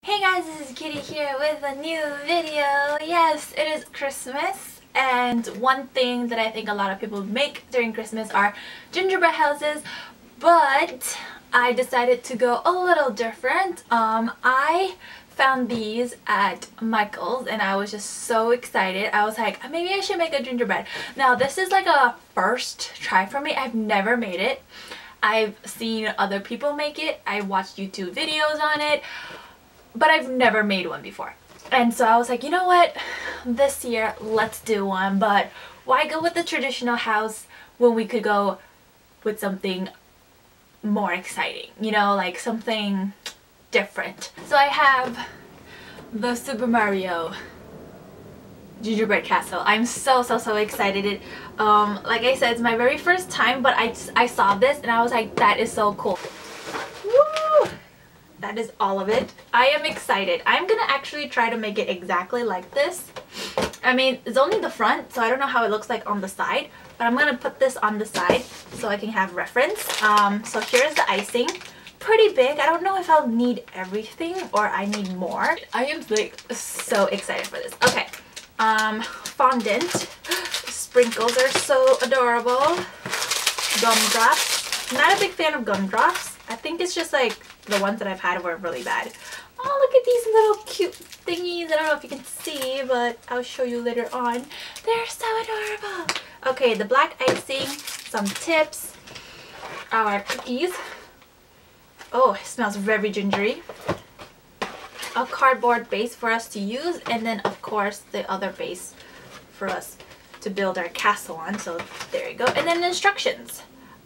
Hey guys, this is Kitty here with a new video. Yes, it is Christmas, and one thing that I think a lot of people make during Christmas are gingerbread houses, but I decided to go a little different. I found these at Michael's and I was just so excited. I was like, maybe I should make a gingerbread. Now this is like a first try for me. I've never made it. I've seen other people make it. I watched YouTube videos on it, but I've never made one before. And so I was like, you know what, this year let's do one. But why go with the traditional house when we could go with something more exciting, you know, like something different. So I have the Super Mario gingerbread castle. I'm so excited. Like I said, it's my very first time, but I saw this and I was like, that is so cool. Woo! That is all of it. I am excited. I'm gonna actually try to make it exactly like this. I mean, it's only the front, so I don't know how it looks like on the side, but I'm gonna put this on the side so I can have reference. So here's the icing. Pretty big. I don't know if I'll need everything or I need more. I am like so excited for this. Okay. Fondant. Sprinkles are so adorable. Gumdrops. Not a big fan of gumdrops. I think it's just like the ones that I've had were really bad. Oh, look at these little cute thingies. I don't know if you can see, but I'll show you later on. They're so adorable. Okay, the black icing, some tips, our cookies. Oh, it smells very gingery. A cardboard base for us to use, and then of course the other base for us to build our castle on. So there you go. And then instructions.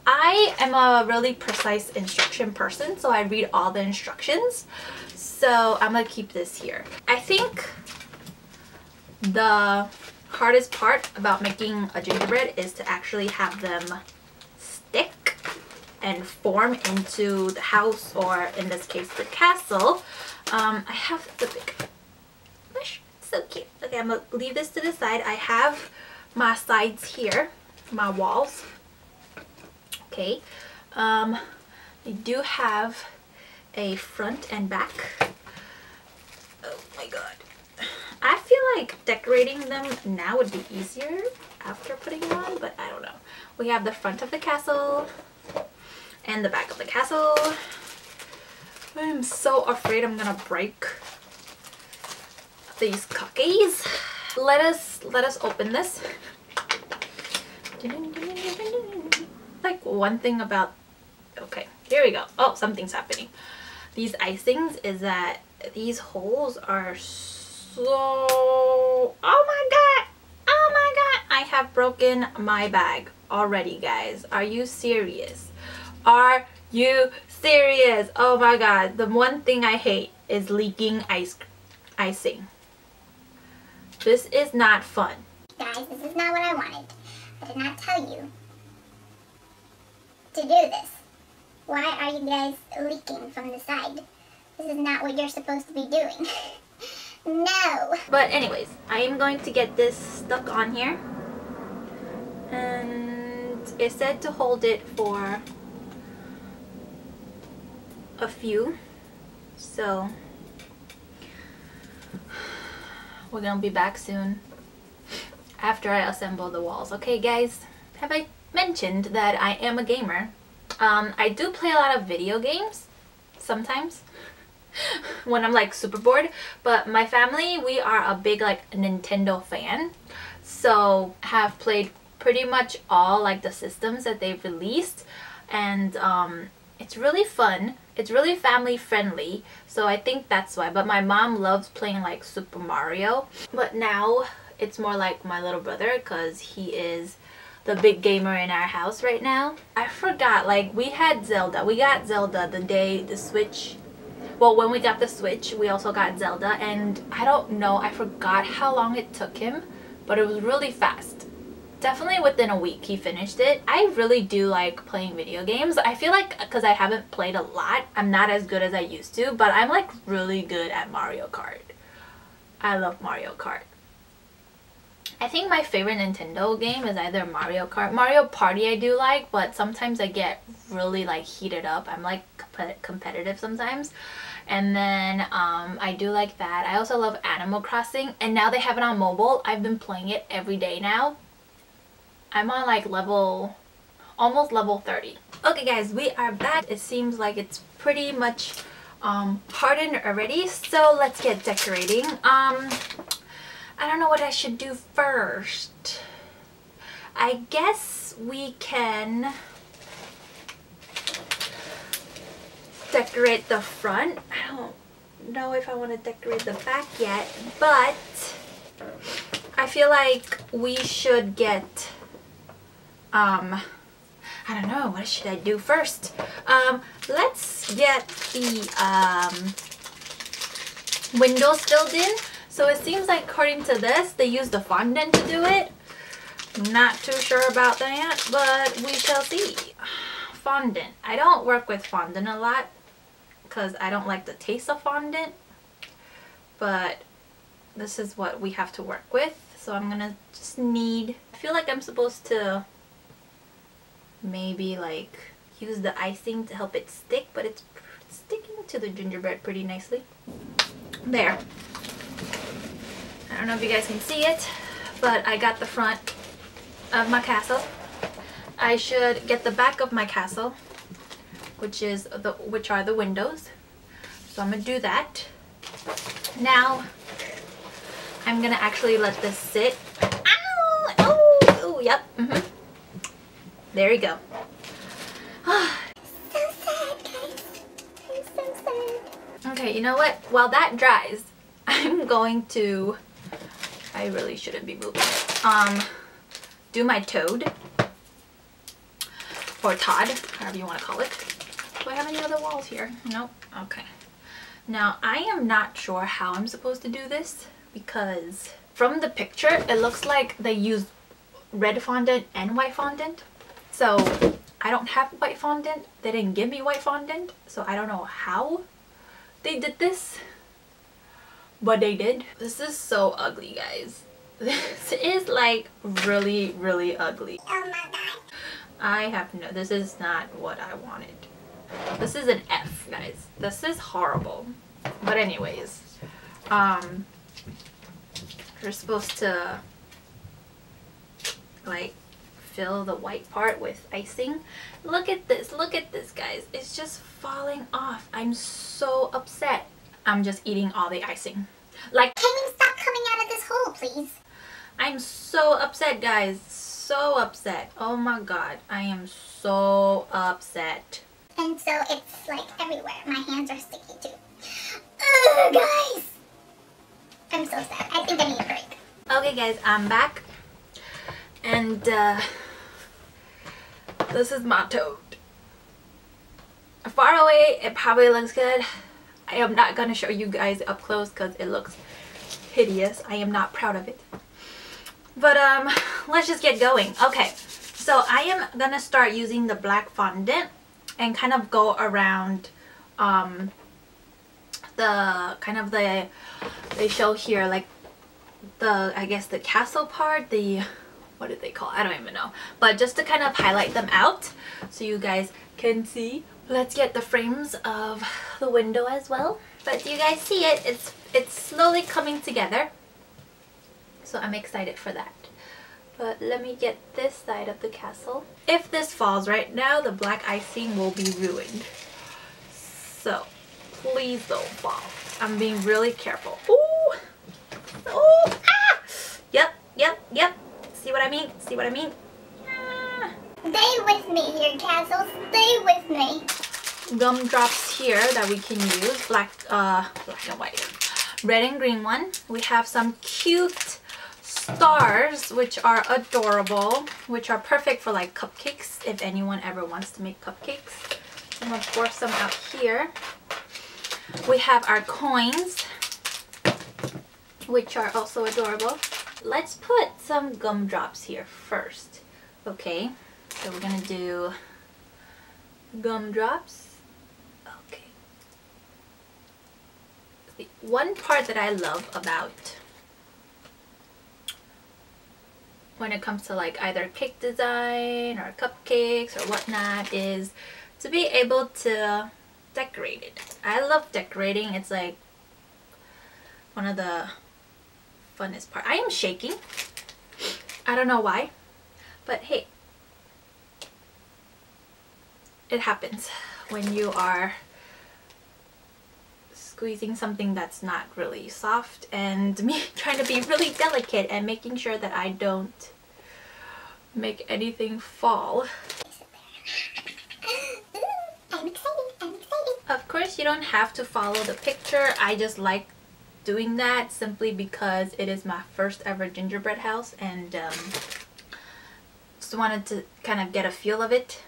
I am a really precise instruction person, so I read all the instructions. So I'm gonna keep this here. I think the hardest part about making a gingerbread is to actually have them stick and form into the house, or in this case the castle. I have the big bush. So cute. Okay, I'm gonna leave this to the side. I have my sides here, my walls. Okay, they do have a front and back. Oh my god. I feel like decorating them now would be easier after putting them on, but I don't know. We have the front of the castle and the back of the castle. I'm so afraid I'm gonna break these cookies. Let us open this. Like one thing about, okay, here we go. Oh, something's happening. These icings is that these holes are so, oh my god, I have broken my bag already, guys. Are you serious? Are you serious? Oh my god, the one thing I hate is leaking icing. This is not fun. Guys, this is not what I wanted. I did not tell you to do this. Why are you guys leaking from the side? This is not what you're supposed to be doing. No! But anyways, I am going to get this stuck on here. And it said to hold it for a few. So we're gonna be back soon after I assemble the walls. Okay guys, have I mentioned that I am a gamer? I do play a lot of video games sometimes when I'm like super bored, but my family, we are a big like Nintendo fan, so have played pretty much all like the systems that they've released, and it's really fun. It's really family friendly, so I think that's why. But my mom loves playing like Super Mario, but now it's more like my little brother because he is the big gamer in our house right now. I forgot, like we had Zelda. We got Zelda the day the Switch, well, when we got the Switch, we also got Zelda, and I don't know, I forgot how long it took him, but it was really fast. Definitely within a week he finished it. I really do like playing video games. I feel like because I haven't played a lot, I'm not as good as I used to, but I'm like really good at Mario Kart. I love Mario Kart. I think my favorite Nintendo game is either Mario Kart. Mario Party I do like, but sometimes I get really like heated up. I'm like competitive sometimes. And then I do like that. I also love Animal Crossing, and now they have it on mobile. I've been playing it every day now. I'm on like almost level 30. Okay guys, we are back. It seems like it's pretty much hardened already, so let's get decorating. I don't know what I should do first. I guess we can decorate the front. I don't know if I want to decorate the back yet, but I feel like we should get I don't know, what should I do first? Let's get the windows filled in. So it seems like according to this, they use the fondant to do it. Not too sure about that, but we shall see. Fondant. I don't work with fondant a lot because I don't like the taste of fondant. But this is what we have to work with. So I'm gonna just need, I feel like I'm supposed to maybe like use the icing to help it stick, but it's sticking to the gingerbread pretty nicely. There. I don't know if you guys can see it, but I got the front of my castle. I should get the back of my castle, which are the windows. So I'm gonna do that. Now I'm gonna actually let this sit. Ow! Oh, yep. There you go. So sad, guys. I'm so sad. Okay, you know what? While that dries, I'm going to, I really shouldn't be moving it. Do my toad. Or Todd, however you want to call it. Do I have any other walls here? Nope. Okay. Now, I am not sure how I'm supposed to do this because from the picture, it looks like they used red fondant and white fondant. So, I don't have white fondant. They didn't give me white fondant. So, I don't know how they did this. But they did. This is so ugly, guys. This is like really, really ugly. Oh my god. I have no, this is not what I wanted. This is an F, guys. This is horrible. But anyways, you're supposed to like fill the white part with icing. Look at this, guys. It's just falling off. I'm so upset. I'm just eating all the icing. Like, Can you stop coming out of this hole, please? I'm so upset, guys. So upset. Oh my god. I am so upset. And so it's like everywhere. My hands are sticky too. Ugh, guys. I'm so sad. I think I need a break. Okay guys, I'm back. And this is my toad. Far away, it probably looks good. I am not going to show you guys up close because it looks hideous. I am not proud of it. But let's just get going. Okay, so I am going to start using the black fondant and kind of go around they show here like the, I guess the castle part, what did they call it? I don't even know. But just to kind of highlight them out so you guys can see. Let's get the frames of the window as well. But do you guys see it? It's slowly coming together. So I'm excited for that. But let me get this side of the castle. If this falls right now, the black icing will be ruined. So please don't fall. I'm being really careful. Ooh! Oh! Ah! Yep. See what I mean? Ah. Stay with me here, Castle. Stay with me. Gumdrops here that we can use. Black and white. Red and green one. We have some cute stars, which are adorable, which are perfect for like cupcakes if anyone ever wants to make cupcakes. I'm gonna pour some out here. We have our coins, which are also adorable. Let's put some gumdrops here first. Okay, so we're gonna do gumdrops. Okay. The one part that I love about when it comes to like either cake design or cupcakes or whatnot is to be able to decorate it. I love decorating. It's like one of the funnest part. I am shaking. I don't know why, but hey, it happens when you are squeezing something that's not really soft, and me trying to be really delicate and making sure that I don't make anything fall. I'm excited, I'm excited. Of course, you don't have to follow the picture. I just like doing that simply because it is my first ever gingerbread house, and just wanted to kind of get a feel of it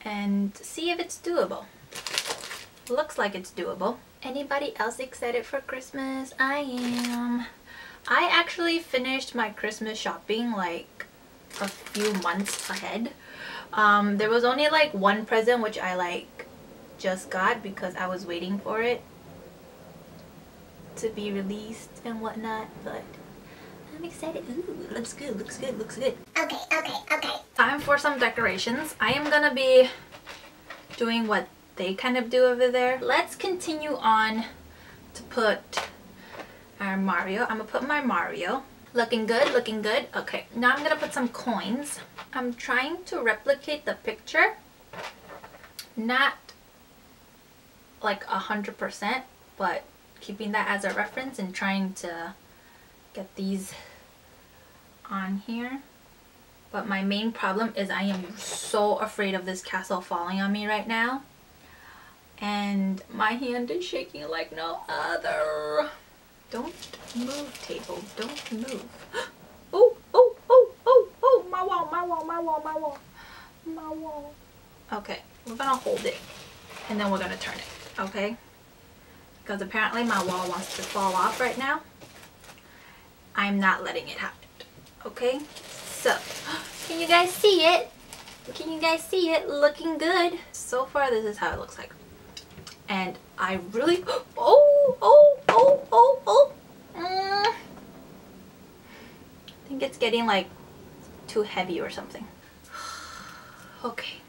and see if it's doable. Looks like it's doable. Anybody else excited for Christmas? I am. I actually finished my Christmas shopping like a few months ahead. There was only like one present which I like just got because I was waiting for it to be released and whatnot, but I'm excited. Ooh, looks good, looks good, looks good. Okay. Time for some decorations. I am gonna be doing what they kind of do over there. Let's continue on to put our Mario. I'm gonna put my Mario. Looking good, looking good. Okay, now I'm gonna put some coins. I'm trying to replicate the picture, not like 100%, but keeping that as a reference and trying to get these on here. But my main problem is I am so afraid of this castle falling on me right now, and my hand is shaking like no other. Don't move, table, don't move. Oh, oh, oh, oh, oh, my wall, my wall, my wall, my wall, my wall. Okay, we're gonna hold it and then we're gonna turn it, okay? Because apparently my wall wants to fall off right now. I'm not letting it happen, okay? So, can you guys see it? Can you guys see it? Looking good. So far, this is how it looks like. And I really, I think it's getting like too heavy or something. Okay,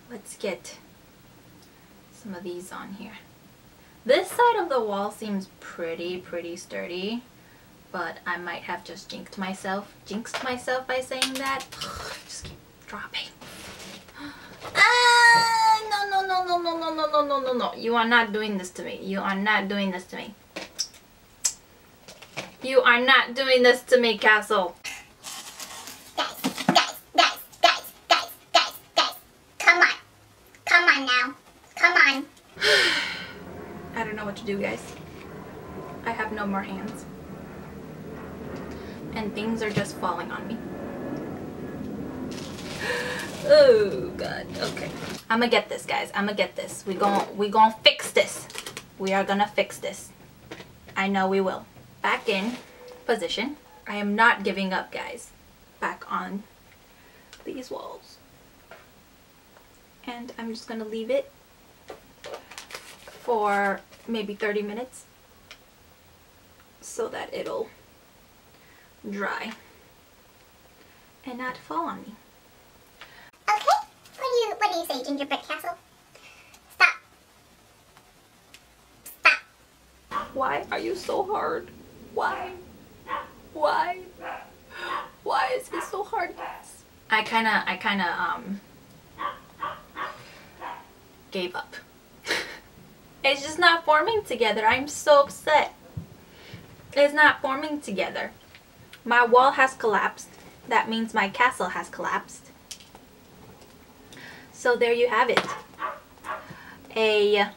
let's get some of these on here. This side of the wall seems pretty sturdy, but I might have just jinxed myself by saying that. Just keep dropping. No. You are not doing this to me. You are not doing this to me. You are not doing this to me, castle. Guys. Come on now. Come on. I don't know what to do, guys. I have no more hands. And things are just falling on me. Oh god. Okay, I'm gonna get this, guys. I'm gonna get this. We gonna fix this. We are gonna fix this. I know we will. Back in position. I am not giving up, guys. Back on these walls, and I'm just gonna leave it for maybe 30 minutes so that it'll dry and not fall on me. Okay, what do you say, Gingerbread Castle? Stop. Why are you so hard? Why is it so hard, guys? I kinda gave up. It's just not forming together. I'm so upset. It's not forming together. My wall has collapsed. That means my castle has collapsed. So there you have it. A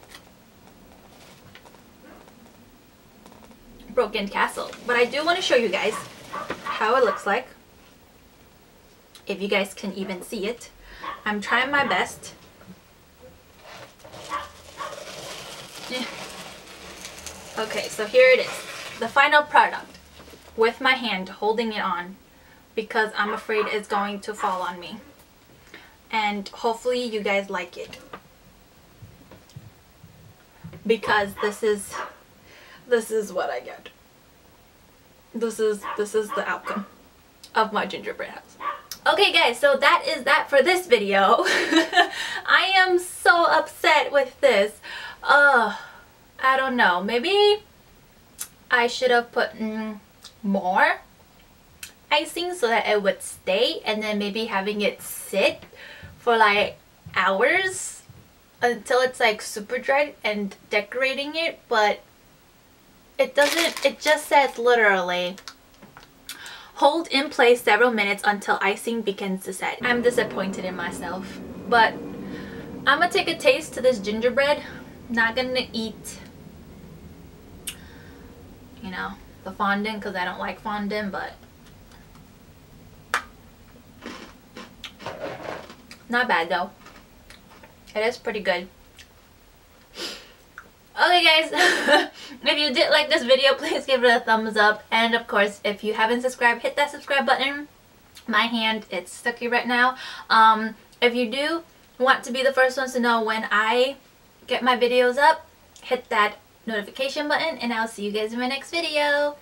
broken castle. But I do want to show you guys how it looks like. If you guys can even see it. I'm trying my best. Okay, so here it is. The final product with my hand holding it on because I'm afraid it's going to fall on me. And hopefully you guys like it, because this is what I get. This is the outcome of my gingerbread house. Okay guys, so that is that for this video. I am so upset with this. I don't know. Maybe I should have put more icing so that it would stay, and then maybe having it sit for like hours until it's like super dried and decorating it, but it doesn't. It just says literally hold in place several minutes until icing begins to set. I'm disappointed in myself, but I'm gonna take a taste to this gingerbread. Not gonna eat, you know, the fondant because I don't like fondant, but not bad though. It is pretty good. Okay guys, if you did like this video, please give it a thumbs up, and of course if you haven't subscribed, hit that subscribe button. My hand, it's stucky right now. If you do want to be the first ones to know when I get my videos up, hit that notification button, and I'll see you guys in my next video.